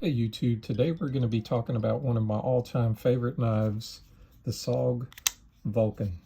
Hey YouTube, today we're going to be talking about one of my all-time favorite knives, the SOG Vulcan.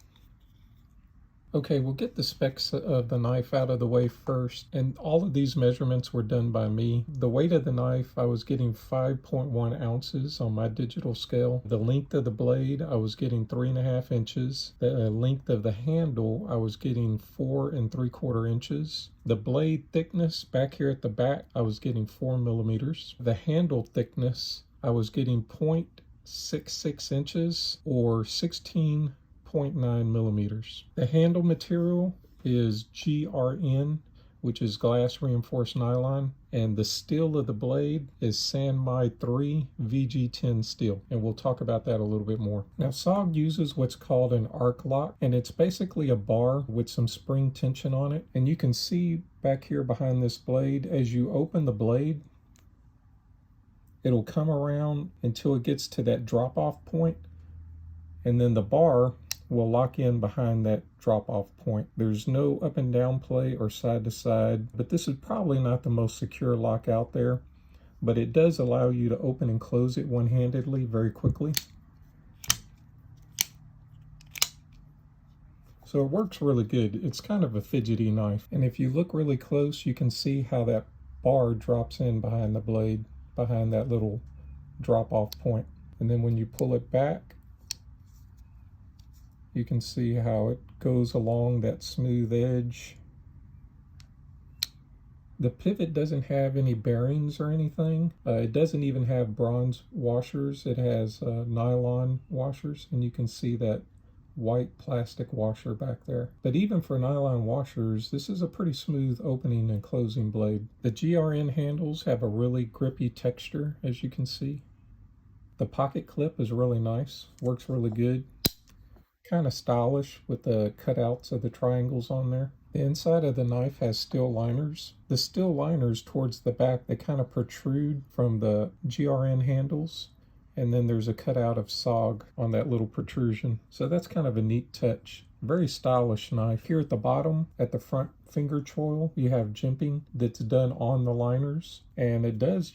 Okay, we'll get the specs of the knife out of the way first, and all of these measurements were done by me. The weight of the knife, I was getting 5.1 ounces on my digital scale. The length of the blade, I was getting 3.5 inches. The length of the handle, I was getting 4 3/4 inches. The blade thickness back here at the back, I was getting 4 millimeters. The handle thickness, I was getting 0.66 inches or 16.9 millimeters. The handle material is GRN, which is glass reinforced nylon, and the steel of the blade is Sanmai 3 VG10 steel, and we'll talk about that a little bit more. Now, SOG uses what's called an arc lock, and it's basically a bar with some spring tension on it, and you can see back here behind this blade, as you open the blade, it'll come around until it gets to that drop-off point, and then the bar will lock in behind that drop-off point. There's no up and down play or side to side, but this is probably not the most secure lock out there, but it does allow you to open and close it one-handedly very quickly. So it works really good. It's kind of a fidgety knife, and if you look really close, you can see how that bar drops in behind the blade, behind that little drop-off point. And then when you pull it back, you can see how it goes along that smooth edge. The pivot doesn't have any bearings or anything. It doesn't even have bronze washers. It has nylon washers, and you can see that white plastic washer back there. But even for nylon washers, this is a pretty smooth opening and closing blade. The GRN handles have a really grippy texture, as you can see. The pocket clip is really nice, works really good. Kind of stylish with the cutouts of the triangles on there. The inside of the knife has steel liners. The steel liners towards the back, they kind of protrude from the GRN handles, and then there's a cutout of SOG on that little protrusion. So that's kind of a neat touch. Very stylish knife. Here at the bottom, at the front finger choil, you have jimping that's done on the liners, and it does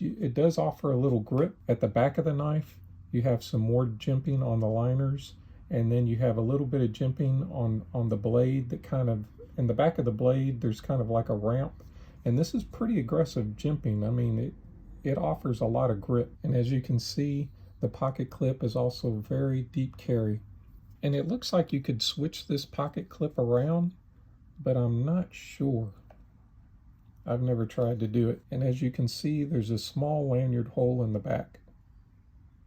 offer a little grip. At the back of the knife, you have some more jimping on the liners, and then you have a little bit of jimping on the blade that kind of, in the back of the blade, there's kind of like a ramp. And this is pretty aggressive jimping. I mean, it offers a lot of grip. And as you can see, the pocket clip is also very deep carry. And it looks like you could switch this pocket clip around, but I'm not sure. I've never tried to do it. And as you can see, there's a small lanyard hole in the back.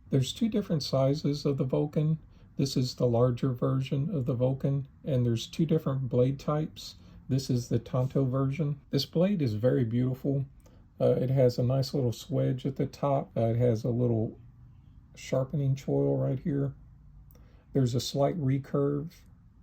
There's two different sizes of the Vulcan. This is the larger version of the Vulcan, and there's two different blade types. This is the Tanto version. This blade is very beautiful. It has a nice little swedge at the top. It has a little sharpening choil right here. There's a slight recurve.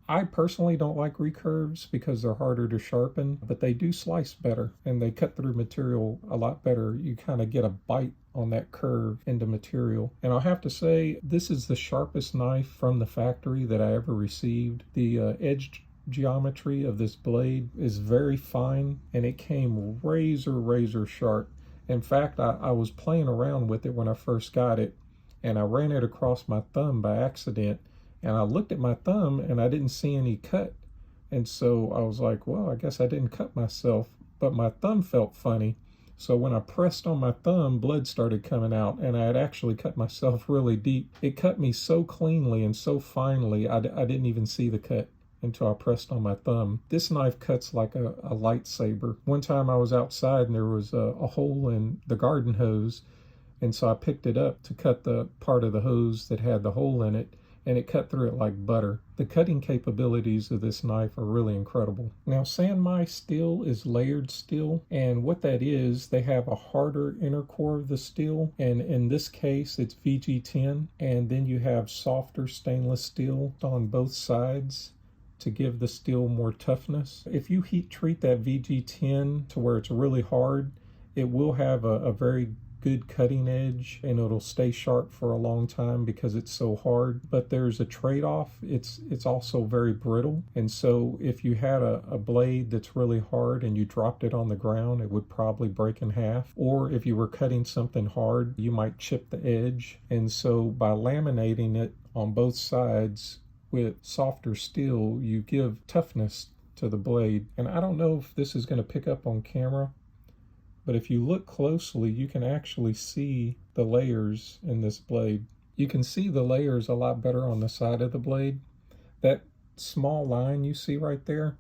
I personally don't like recurves because they're harder to sharpen, but they do slice better, and they cut through material a lot better. You kind of get a bite on that curve into material. And I'll have to say, this is the sharpest knife from the factory that I ever received. The edge geometry of this blade is very fine, and it came razor sharp. In fact, I was playing around with it when I first got it, and I ran it across my thumb by accident, and I looked at my thumb and I didn't see any cut. And so I was like, well, I guess I didn't cut myself, but my thumb felt funny. So when I pressed on my thumb, blood started coming out, and I had actually cut myself really deep. It cut me so cleanly and so finely, I didn't even see the cut until I pressed on my thumb. This knife cuts like a lightsaber. One time I was outside and there was a hole in the garden hose, and so I picked it up to cut the part of the hose that had the hole in it, and it cut through it like butter. The cutting capabilities of this knife are really incredible. Now, Sanmai steel is layered steel, and what that is, they have a harder inner core of the steel, and in this case, it's VG10, and then you have softer stainless steel on both sides to give the steel more toughness. If you heat treat that VG10 to where it's really hard, it will have a very good cutting edge and it'll stay sharp for a long time because it's so hard. But there's a trade-off. It's also very brittle. And so if you had a blade that's really hard and you dropped it on the ground, it would probably break in half. Or if you were cutting something hard, you might chip the edge. And so by laminating it on both sides with softer steel, you give toughness to the blade. And I don't know if this is going to pick up on camera, but if you look closely, you can actually see the layers in this blade. You can see the layers a lot better on the side of the blade. That small line you see right there,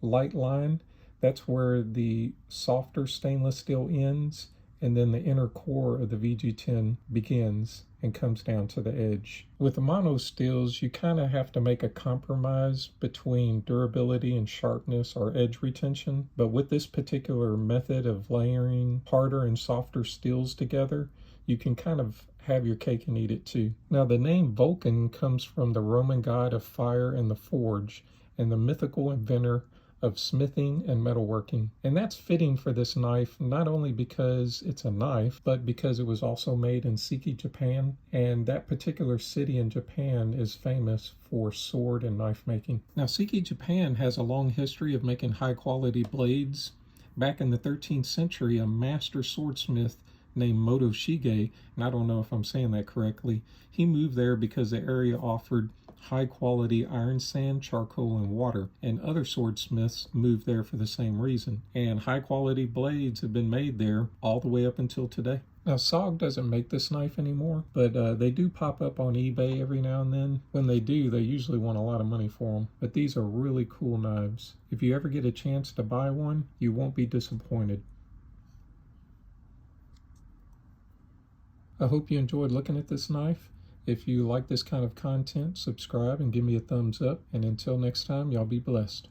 light line, that's where the softer stainless steel ends, and then the inner core of the VG10 begins and comes down to the edge. With the mono steels, you kind of have to make a compromise between durability and sharpness or edge retention. But with this particular method of layering harder and softer steels together, you can kind of have your cake and eat it too. Now, the name Vulcan comes from the Roman god of fire and the forge, and the mythical inventor of smithing and metalworking. And that's fitting for this knife, not only because it's a knife, but because it was also made in Siki, Japan. And that particular city in Japan is famous for sword and knife making. Now, Siki, Japan has a long history of making high quality blades. Back in the 13th century, a master swordsmith named Motoshige, and I don't know if I'm saying that correctly, he moved there because the area offered high quality iron sand, charcoal, and water, and other swordsmiths moved there for the same reason. And high quality blades have been made there all the way up until today. Now, SOG doesn't make this knife anymore, but they do pop up on eBay every now and then. When they do, they usually want a lot of money for them. But these are really cool knives. If you ever get a chance to buy one, you won't be disappointed. I hope you enjoyed looking at this knife. If you like this kind of content, subscribe and give me a thumbs up. And until next time, y'all be blessed.